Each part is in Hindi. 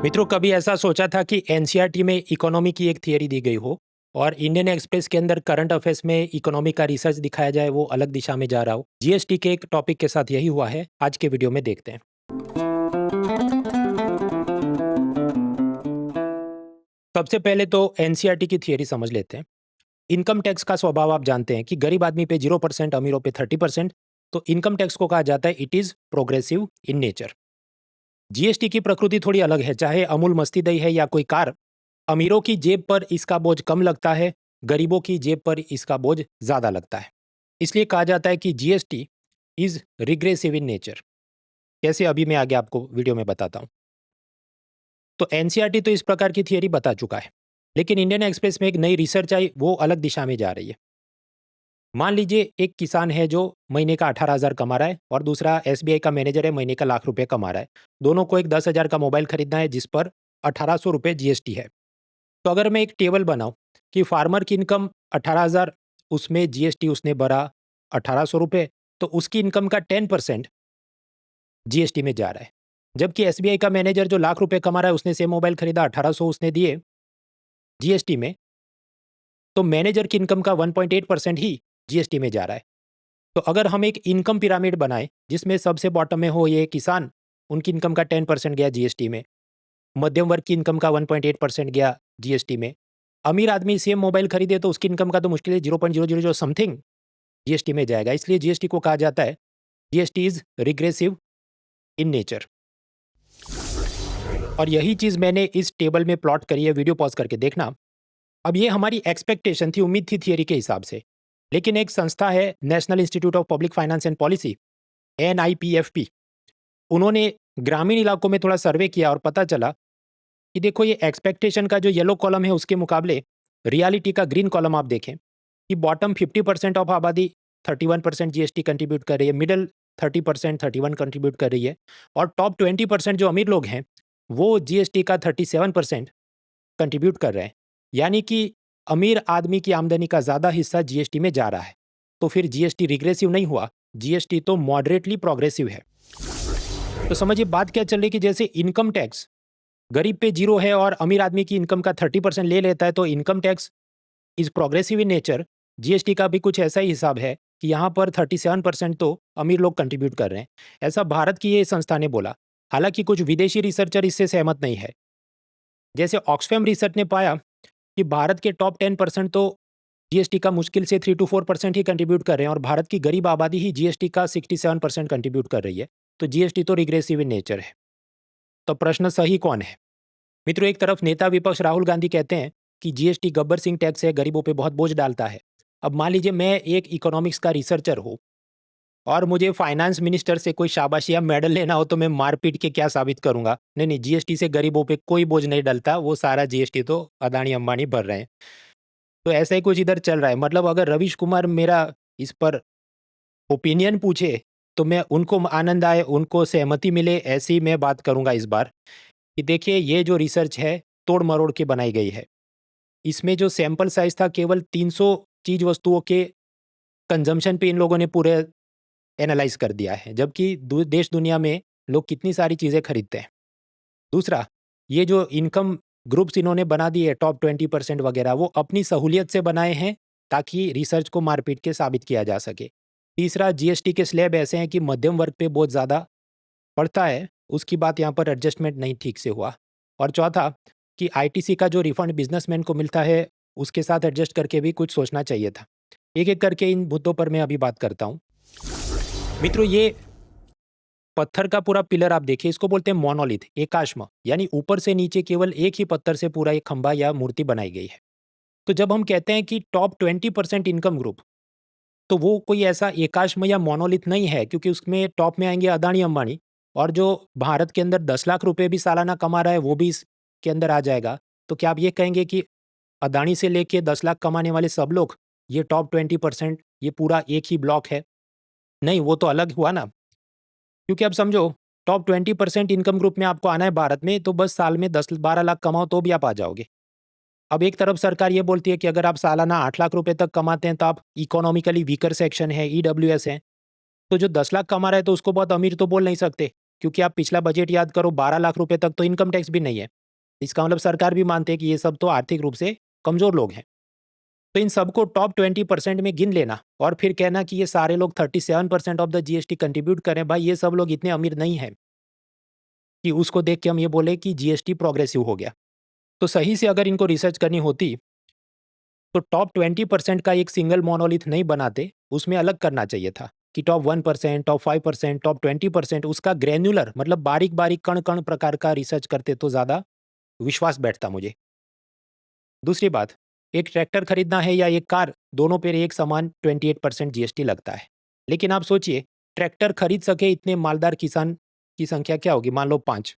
मित्रों, कभी ऐसा सोचा था कि एनसीईआरटी में इकोनॉमी की एक थियरी दी गई हो और इंडियन एक्सप्रेस के अंदर करंट अफेयर्स में इकोनॉमी का रिसर्च दिखाया जाए, वो अलग दिशा में जा रहा हो। जीएसटी के एक टॉपिक के साथ यही हुआ है। आज के वीडियो में देखते हैं। सबसे पहले तो एनसीईआरटी की थियरी समझ लेते हैं। इनकम टैक्स का स्वभाव आप जानते हैं कि गरीब आदमी पे 0%, अमीरों पे 30%। तो इनकम टैक्स को कहा जाता है it is progressive in nature. GST की प्रकृति थोड़ी अलग है। चाहे अमूल मस्ती दही है या कोई कार, अमीरों की जेब पर इसका बोझ कम लगता है, गरीबों की जेब पर इसका बोझ ज्यादा लगता है। इसलिए कहा जाता है कि GST is regressive in nature. कैसे, अभी मैं आगे आपको वीडियो में बताता हूं। तो एनसीईआरटी तो इस प्रकार की थियरी बता चुका है, लेकिन इंडियन एक्सप्रेस में एक नई रिसर्च आई, वो अलग दिशा में जा रही है। मान लीजिए एक किसान है जो महीने का 18,000 कमा रहा है और दूसरा एसबीआई का मैनेजर है, महीने का लाख रुपए कमा रहा है। दोनों को एक 10,000 का मोबाइल खरीदना है जिस पर 1800 रुपये जीएसटी है। तो अगर मैं एक टेबल बनाऊं कि फार्मर की इनकम 18,000, उसमें जीएसटी उसने भरा 1800 रुपये, तो उसकी इनकम का 10% जीएसटी में जा रहा है। जबकि एसबीआई का मैनेजर जो लाख रुपए कमा रहा है, उसने सेम मोबाइल खरीदा, 1800 उसने दिए जीएसटी में, तो मैनेजर की इनकम का 1.8% ही जीएसटी में जा रहा है। तो अगर हम एक इनकम पिरामिड बनाएं जिसमें सबसे बॉटम में हो ये किसान, उनकी इनकम का 10% गया जीएसटी में, मध्यम वर्ग की इनकम का 1.8% गया जीएसटी में, अमीर आदमी सेम मोबाइल खरीदे तो उसकी इनकम का तो मुश्किल है 0.000 समथिंग जीएसटी में जाएगा। इसलिए जीएसटी को कहा जाता है GST is regressive in nature. और यही चीज मैंने इस टेबल में प्लॉट करी है, वीडियो पॉज करके देखना। अब ये हमारी एक्सपेक्टेशन थी, उम्मीद थी थियरी के हिसाब से, लेकिन एक संस्था है national institute of public finance and policy, NIPFP, उन्होंने ग्रामीण इलाकों में थोड़ा सर्वे किया और पता चला कि देखो ये एक्सपेक्टेशन का जो येलो कॉलम है उसके मुकाबले रियलिटी का ग्रीन कॉलम आप देखें कि बॉटम 50% ऑफ आबादी 31% जीएसटी कंट्रीब्यूट कर रही है, मिडल 30% 31 कंट्रीब्यूट कर रही है, और टॉप 20% जो अमीर लोग हैं वो जीएसटी का 37% कंट्रीब्यूट कर रहे हैं। यानी कि अमीर आदमी की आमदनी का ज़्यादा हिस्सा जीएसटी में जा रहा है। तो फिर जीएसटी रिग्रेसिव नहीं हुआ, जीएसटी तो मॉडरेटली प्रोग्रेसिव है। तो समझिए बात क्या चल रही कि जैसे इनकम टैक्स गरीब पे 0 है और अमीर आदमी की इनकम का 30% ले लेता है, तो income tax is progressive in nature. GST का भी कुछ ऐसा ही हिसाब है कि यहाँ पर 37% तो अमीर लोग कंट्रीब्यूट कर रहे हैं। ऐसा भारत की ये संस्था ने बोला। हालांकि कुछ विदेशी रिसर्चर इससे सहमत नहीं है। जैसे ऑक्सफैम रिसर्च ने पाया कि भारत के टॉप 10% तो जीएसटी का मुश्किल से 3 to 4% ही कंट्रीब्यूट कर रहे हैं, और भारत की गरीब आबादी ही जीएसटी का 67% कंट्रीब्यूट कर रही है। तो जीएसटी तो रिग्रेसिव इन नेचर है। तो प्रश्न सही कौन है? मित्रों, एक तरफ नेता विपक्ष राहुल गांधी कहते हैं कि जीएसटी गब्बर सिंह टैक्स है, गरीबों पे बहुत बोझ डालता है। अब मान लीजिए मैं एक इकोनॉमिक्स का रिसर्चर हूँ और मुझे फाइनेंस मिनिस्टर से कोई शाबाशी या मेडल लेना हो, तो मैं मारपीट के क्या साबित करूंगा? नहीं नहीं, जीएसटी से गरीबों पे कोई बोझ नहीं डलता, वो सारा जीएसटी तो अदानी अंबानी भर रहे हैं। तो ऐसा ही कुछ इधर चल रहा है। मतलब अगर रवीश कुमार मेरा इस पर ओपिनियन पूछे तो मैं उनको आनंद आए, उनको सहमति मिले, ऐसी मैं बात करूंगा इस बार कि देखिए ये जो रिसर्च है तोड़ मरोड़ के बनाई गई है। इसमें जो सैंपल साइज था केवल 300 चीज वस्तुओं के कंजम्पशन पे इन लोगों ने पूरे एनालाइज कर दिया है, जबकि देश दुनिया में लोग कितनी सारी चीजें खरीदते हैं। दूसरा, ये जो इनकम ग्रुप्स इन्होंने बना दिए टॉप 20% वगैरह, वो अपनी सहूलियत से बनाए हैं ताकि रिसर्च को मारपीट के साबित किया जा सके। तीसरा, जीएसटी के स्लैब ऐसे हैं कि मध्यम वर्ग पे बहुत ज़्यादा पड़ता है, उसकी बात यहाँ पर एडजस्टमेंट नहीं ठीक से हुआ। और चौथा कि आईटीसी का जो रिफंड बिजनेसमैन को मिलता है उसके साथ एडजस्ट करके भी कुछ सोचना चाहिए था। एक एक करके इन मुद्दों पर मैं अभी बात करता हूँ। मित्रों, ये पत्थर का पूरा पिलर आप देखिए, इसको बोलते हैं मोनोलिथ, एकाश्म, यानी ऊपर से नीचे केवल एक ही पत्थर से पूरा एक खंभा या मूर्ति बनाई गई है। तो जब हम कहते हैं कि टॉप 20% इनकम ग्रुप, तो वो कोई ऐसा एकाश्म या मोनोलिथ नहीं है, क्योंकि उसमें टॉप में आएंगे अदानी अंबानी, और जो भारत के अंदर 10 लाख रुपए भी सालाना कमा रहा है वो भी इसके अंदर आ जाएगा। तो क्या आप ये कहेंगे कि अदानी से लेके 10 लाख कमाने वाले सब लोग ये टॉप 20%, ये पूरा एक ही ब्लॉक है? नहीं, वो तो अलग हुआ ना। क्योंकि अब समझो, टॉप 20% इनकम ग्रुप में आपको आना है भारत में, तो बस साल में 10-12 लाख कमाओ तो भी आप आ जाओगे। अब एक तरफ सरकार ये बोलती है कि अगर आप सालाना 8 लाख रुपए तक कमाते हैं तो आप इकोनॉमिकली वीकर सेक्शन है, ईडब्ल्यूएस है। तो जो 10 लाख कमा रहा है तो उसको बहुत अमीर तो बोल नहीं सकते, क्योंकि आप पिछला बजट याद करो, 12 लाख रुपए तक तो इनकम टैक्स भी नहीं है। इसका मतलब सरकार भी मानते हैं कि ये सब तो आर्थिक रूप से कमजोर लोग हैं। तो इन सबको टॉप 20% में गिन लेना और फिर कहना कि ये सारे लोग 37% ऑफ द जीएसटी कंट्रीब्यूट करें, भाई ये सब लोग इतने अमीर नहीं हैं कि उसको देख के हम ये बोले कि जीएसटी प्रोग्रेसिव हो गया। तो सही से अगर इनको रिसर्च करनी होती तो टॉप 20% का एक सिंगल मोनोलिथ नहीं बनाते, उसमें अलग करना चाहिए था कि टॉप 1%, टॉप 5%, टॉप 20%, उसका ग्रैन्युलर मतलब बारीक बारीक कण कण प्रकार का रिसर्च करते तो ज़्यादा विश्वास बैठता मुझे। दूसरी बात, एक ट्रैक्टर खरीदना है या एक कार, दोनों पर एक समान 28% जीएसटी लगता है। लेकिन आप सोचिए, ट्रैक्टर खरीद सके इतने मालदार किसान की संख्या क्या होगी, मान लो 5।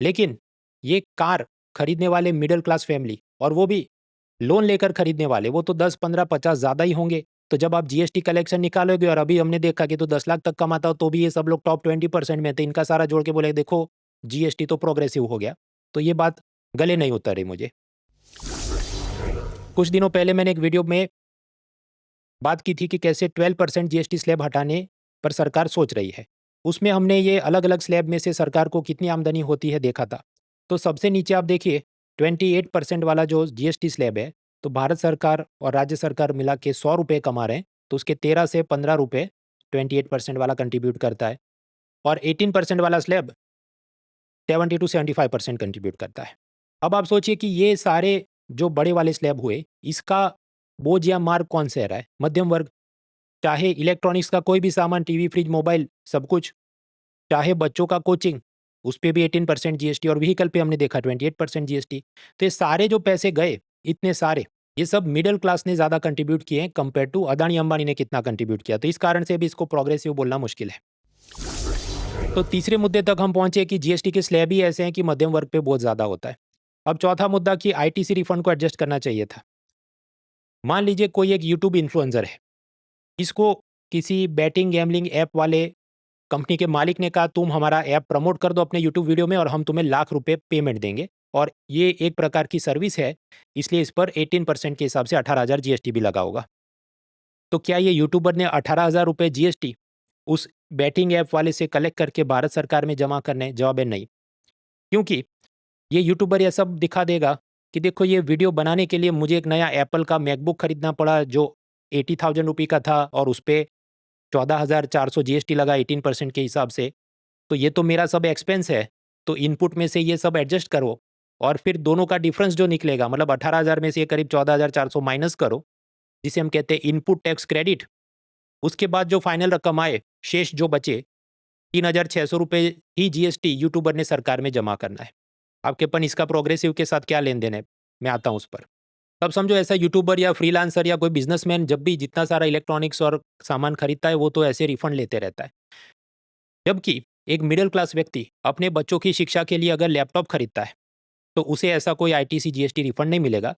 लेकिन ये कार खरीदने वाले मिडिल क्लास फैमिली, और वो भी लोन लेकर खरीदने वाले, वो तो 10, 15, 50 ज़्यादा ही होंगे। तो जब आप जीएसटी कलेक्शन निकालोगे, और अभी हमने देखा कि तो 10 लाख तक कमाता हो तो भी ये सब लोग टॉप 20% में थे, इनका सारा जोड़ के बोले देखो जीएसटी तो प्रोग्रेसिव हो गया। तो ये बात गले नहीं उतरी मुझे। कुछ दिनों पहले मैंने एक वीडियो में बात की थी कि कैसे 12% जीएसटी स्लैब हटाने पर सरकार सोच रही है। उसमें हमने ये अलग अलग स्लैब में से सरकार को कितनी आमदनी होती है देखा था। तो सबसे नीचे आप देखिए 28% वाला जो जीएसटी स्लैब है, तो भारत सरकार और राज्य सरकार मिला के 100 रुपये कमा रहे हैं, तो उसके 13 से 15 रुपये 28% वाला कंट्रीब्यूट करता है। और 18% वाला स्लैब 70 to 75% कंट्रीब्यूट करता है। अब आप सोचिए कि ये सारे जो बड़े वाले स्लैब हुए, इसका बोझ या मार्ग कौन सह रहा है? मध्यम वर्ग। चाहे इलेक्ट्रॉनिक्स का कोई भी सामान, टीवी, फ्रिज, मोबाइल, सब कुछ, चाहे बच्चों का कोचिंग, उस पे भी 18% जीएसटी, और व्हीकल पे हमने देखा 28% जीएसटी। तो ये सारे जो पैसे गए, इतने सारे, ये सब मिडिल क्लास ने ज़्यादा कंट्रीब्यूट किए हैं कंपेयर टू अदानी अंबानी ने कितना कंट्रीब्यूट किया। तो इस कारण से भी इसको प्रोग्रेसिव बोलना मुश्किल है। तो तीसरे मुद्दे तक हम पहुंचे कि जीएसटी के स्लैब ही ऐसे हैं कि मध्यम वर्ग पे बहुत ज़्यादा होता है। अब चौथा मुद्दा कि आईटीसी रिफंड को एडजस्ट करना चाहिए था। मान लीजिए कोई एक यूट्यूब इन्फ्लुएंसर है, इसको किसी बैटिंग गैमलिंग ऐप वाले कंपनी के मालिक ने कहा तुम हमारा ऐप प्रमोट कर दो अपने यूट्यूब वीडियो में और हम तुम्हें लाख रुपए पेमेंट देंगे, और ये एक प्रकार की सर्विस है, इसलिए इस पर 18% के हिसाब से 18,000 जीएसटी भी लगा होगा। तो क्या ये यूट्यूबर ने 18,000 रुपये जीएसटी उस बैटिंग ऐप वाले से कलेक्ट करके भारत सरकार में जमा करने? जवाब है नहीं। क्योंकि ये यूट्यूबर ये सब दिखा देगा कि देखो ये वीडियो बनाने के लिए मुझे एक नया एप्पल का मैकबुक खरीदना पड़ा जो 80,000 रुपये का था, और उस पर 14,400 जीएसटी लगा 18% के हिसाब से। तो ये तो मेरा सब एक्सपेंस है, तो इनपुट में से ये सब एडजस्ट करो, और फिर दोनों का डिफरेंस जो निकलेगा, मतलब 18,000 में से ये करीब 14,400 माइनस करो, जिसे हम कहते हैं इनपुट टैक्स क्रेडिट। उसके बाद जो फाइनल रकम आए, शेष जो बचे 3,600 रुपये ही जीएसटी यूट्यूबर ने सरकार में जमा करना है। आपकेपन इसका प्रोग्रेसिव के साथ क्या लेन देन है, मैं आता हूँ उस पर। तब समझो ऐसा यूट्यूबर या फ्रीलांसर या कोई बिजनेसमैन जब भी जितना सारा इलेक्ट्रॉनिक्स और सामान खरीदता है, वो तो ऐसे रिफंड लेते रहता है। जबकि एक मिडिल क्लास व्यक्ति अपने बच्चों की शिक्षा के लिए अगर लैपटॉप खरीदता है, तो उसे ऐसा कोई आईटीसी जीएसटी रिफंड नहीं मिलेगा।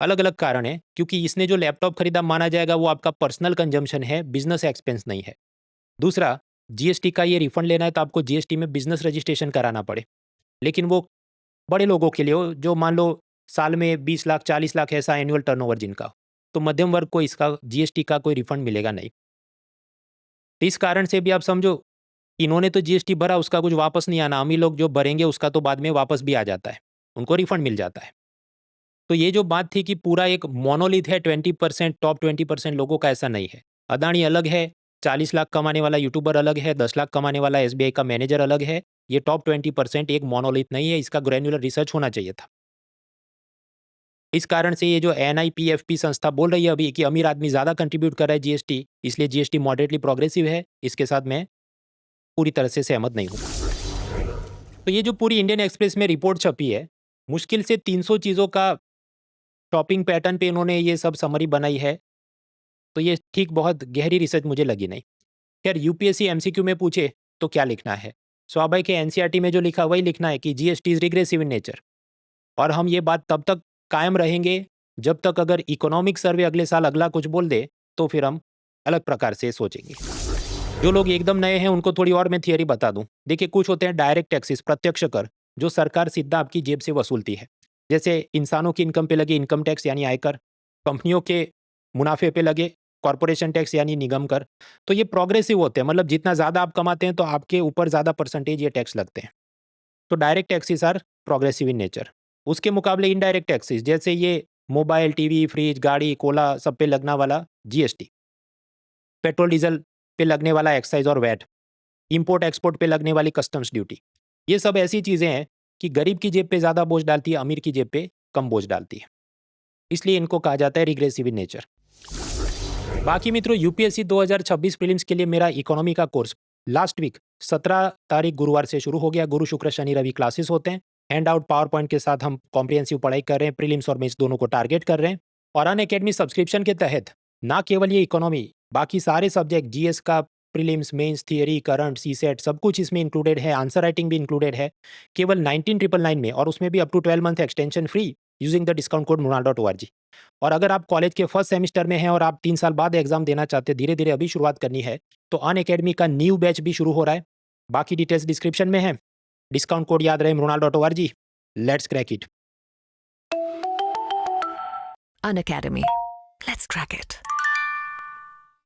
अलग अलग कारण है, क्योंकि इसने जो लैपटॉप खरीदा माना जाएगा वो आपका पर्सनल कंजम्पशन है, बिजनेस एक्सपेंस नहीं है। दूसरा, जीएसटी का ये रिफंड लेना है तो आपको जीएसटी में बिजनेस रजिस्ट्रेशन कराना पड़े, लेकिन वो बड़े लोगों के लिए हो जो मान लो साल में 20 लाख 40 लाख ऐसा एनुअल टर्नओवर जिनका हो। तो मध्यम वर्ग को इसका जीएसटी का कोई रिफंड मिलेगा नहीं। तो इस कारण से भी आप समझो, इन्होंने तो जीएसटी भरा, उसका कुछ वापस नहीं आना, अमीर लोग जो भरेंगे उसका तो बाद में वापस भी आ जाता है, उनको रिफंड मिल जाता है। तो ये जो बात थी कि पूरा एक मोनोलिथ है 20%, टॉप 20% लोगों का, ऐसा नहीं है। अदानी अलग है, 40 लाख कमाने वाला यूट्यूबर अलग है, 10 लाख कमाने वाला एसबीआई का मैनेजर अलग है। ये टॉप 20% एक मोनोलिथ नहीं है, इसका ग्रैन्युलर रिसर्च होना चाहिए था। इस कारण से ये जो एनआईपीएफपी संस्था बोल रही है अभी कि अमीर आदमी ज़्यादा कंट्रीब्यूट कर रहा है जीएसटी, इसलिए जीएसटी मॉडरेटली प्रोग्रेसिव है, इसके साथ मैं पूरी तरह से सहमत नहीं हूँ। तो ये जो पूरी इंडियन एक्सप्रेस में रिपोर्ट छपी है, मुश्किल से 300 चीज़ों का शॉपिंग पैटर्न पे इन्होंने ये सब समरी बनाई है, तो ये ठीक बहुत गहरी रिसर्च मुझे लगी नहीं। खैर यूपीएससी एमसीक्यू में पूछे तो क्या लिखना है? स्वाभाविक है एनसीईआरटी में जो लिखा वही लिखना है कि GST is regressive in nature, और हम ये बात तब तक कायम रहेंगे जब तक अगर इकोनॉमिक सर्वे अगले साल अगला कुछ बोल दे, तो फिर हम अलग प्रकार से सोचेंगे। जो लोग एकदम नए हैं उनको थोड़ी और मैं थियरी बता दूं। देखिए, कुछ होते हैं डायरेक्ट टैक्सेस, प्रत्यक्ष कर, जो सरकार सीधा आपकी जेब से वसूलती है। जैसे इंसानों की इनकम पे लगे इनकम टैक्स यानी आयकर, कंपनियों के मुनाफे पे लगे कॉर्पोरेशन टैक्स यानी निगम कर। तो ये प्रोग्रेसिव होते हैं, मतलब जितना ज़्यादा आप कमाते हैं तो आपके ऊपर ज़्यादा परसेंटेज ये टैक्स लगते हैं। तो direct taxes are progressive in nature. उसके मुकाबले इनडायरेक्ट टैक्सेस जैसे ये मोबाइल, टीवी, फ्रिज, गाड़ी, कोला सब पे लगना वाला जीएसटी, पेट्रोल डीजल पे लगने वाला एक्साइज और वैट, इंपोर्ट एक्सपोर्ट पे लगने वाली कस्टम्स ड्यूटी, ये सब ऐसी चीज़ें हैं कि गरीब की जेब पे ज़्यादा बोझ डालती है, अमीर की जेब पे कम बोझ डालती है। इसलिए इनको कहा जाता है रिग्रेसिव इन नेचर। बाकी मित्रों, यूपीएससी 2026 प्रीलिम्स के लिए मेरा इकोनॉमी का कोर्स लास्ट वीक 17 तारीख गुरुवार से शुरू हो गया। गुरु, शुक्र, शनि, रवि क्लासेस होते हैं। हैंड आउट पावर पॉइंट के साथ हम कॉम्प्रिहेंसिव पढ़ाई कर रहे हैं, प्रीलिम्स और मेंस दोनों को टारगेट कर रहे हैं। और अनअकैडमी सब्सक्रिप्शन के तहत ना केवल ये इकोनॉमी, बाकी सारे सब्जेक्ट, जीएस का prelims, mains, theory, current, CSAT सब कुछ इसमें इंक्लूडेड है। आंसर राइटिंग भी इंक्लूडेड है केवल 19,999 में, और उसमें भी up to 12 month extension free using the discount code mrunal.org। और अगर आप कॉलेज के फर्स्ट सेमेस्टर में हैं और आप 3 साल बाद एग्जाम देना चाहते हैं, धीरे-धीरे अभी शुरुआत करनी है, तो अनअकैडमी का न्यू बैच भी शुरू हो रहा है। बाकी डिटेल्स डिस्क्रिप्शन में है। डिस्काउंट कोड याद रहे mrunal.org। Let's crack it. Unacademy. Let's crack it.